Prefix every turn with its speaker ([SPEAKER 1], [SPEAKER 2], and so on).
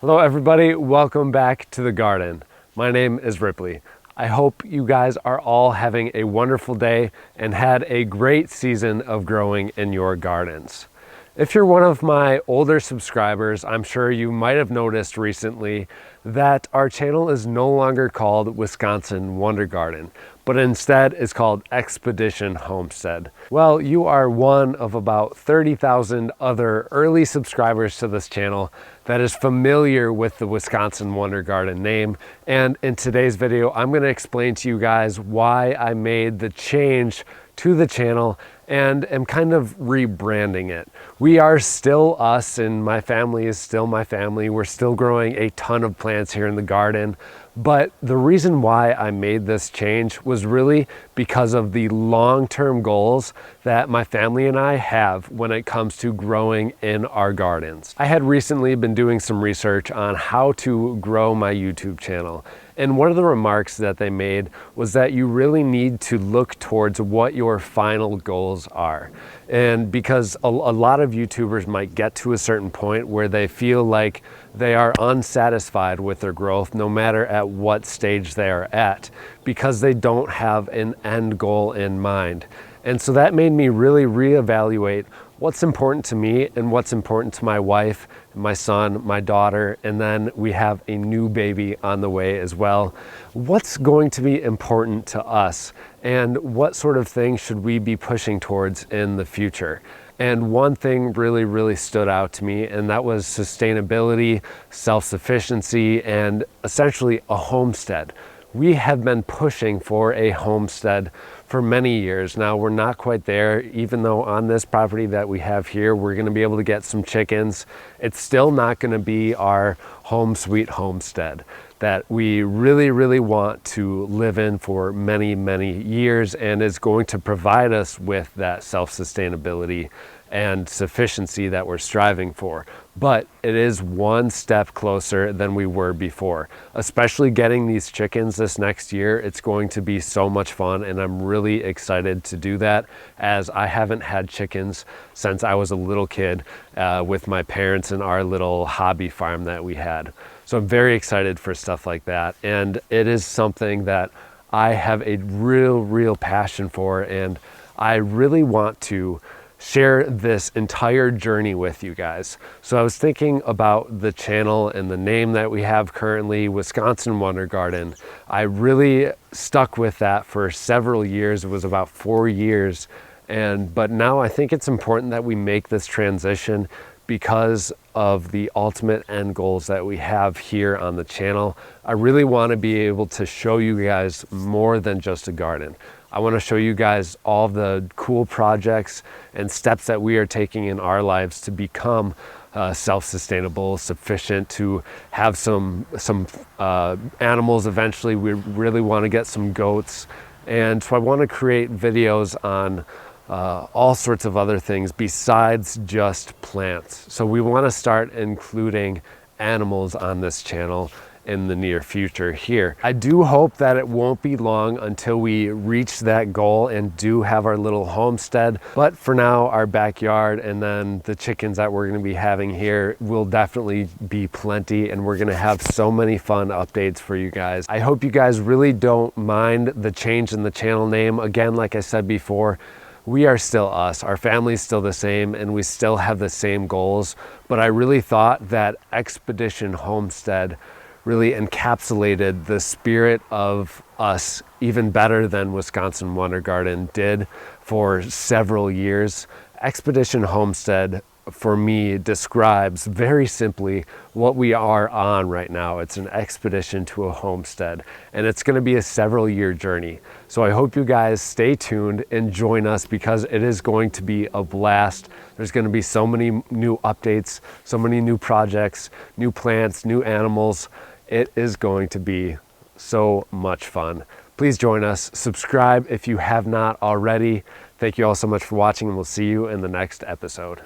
[SPEAKER 1] Hello everybody, welcome back to the garden. My name is Ripley. I hope you guys are all having a wonderful day and had a great season of growing in your gardens. If you're one of my older subscribers, I'm sure you might have noticed recently that our channel is no longer called Wisconsin Wonder Garden, but instead is called Expedition Homestead. Well, you are one of about 30,000 other early subscribers to this channel that is familiar with the Wisconsin Wonder Garden name. And in today's video, I'm going to explain to you guys why I made the change to the channel and am kind of rebranding it. We are still us, and my family is still my family. We're still growing a ton of plants here in the garden. But the reason why I made this change was really because of the long-term goals that my family and I have when it comes to growing in our gardens. I had recently been doing some research on how to grow my YouTube channel. And one of the remarks that they made was that you really need to look towards what your final goals are. And because a lot of YouTubers might get to a certain point where they feel like they are unsatisfied with their growth no matter at what stage they are at, because they don't have an end goal in mind. And so that made me really reevaluate what's important to me and what's important to my wife, my son, my daughter, and then we have a new baby on the way as well. What's going to be important to us, and what sort of things should we be pushing towards in the future? And one thing really stood out to me, and that was sustainability, self-sufficiency, and essentially a homestead. We have been pushing for a homestead for many years now. We're not quite there, even though on this property that we have here, we're going to be able to get some chickens. It's still not going to be our home sweet homestead that we really want to live in for many years, and is going to provide us with that self-sustainability and sufficiency that we're striving for. But it is one step closer than we were before. Especially getting these chickens this next year, it's going to be so much fun, and I'm really excited to do that, as I haven't had chickens since I was a little kid with my parents and our little hobby farm that we had. So I'm very excited for stuff like that, and it is something that I have a real passion for, and I really want to share this entire journey with you guys. So I was thinking about the channel and the name that we have currently, Wisconsin Wonder Garden. I really stuck with that for several years. It was about 4 years. But now I think it's important that we make this transition because of the ultimate end goals that we have here on the channel. I really want to be able to show you guys more than just a garden. I want to show you guys all the cool projects and steps that we are taking in our lives to become self-sustainable, sufficient, to have some animals eventually. We really want to get some goats. And so I want to create videos on all sorts of other things besides just plants. So we want to start including animals on this channel in the near future here. I do hope that it won't be long until we reach that goal and do have our little homestead. But for now, our backyard and then the chickens that we're going to be having here will definitely be plenty, and we're going to have so many fun updates for you guys. I hope you guys really don't mind the change in the channel name. Again, like I said before, we are still us. Our family's still the same, and we still have the same goals. But I really thought that Expedition Homestead really encapsulated the spirit of us even better than Wisconsin Wonder Garden did for several years. Expedition Homestead, for me, describes very simply what we are on right now. It's an expedition to a homestead, and it's going to be a several-year journey. So I hope you guys stay tuned and join us, because it is going to be a blast. There's going to be so many new updates, so many new projects, new plants, new animals. It is going to be so much fun. Please join us. Subscribe if you have not already. Thank you all so much for watching, and we'll see you in the next episode.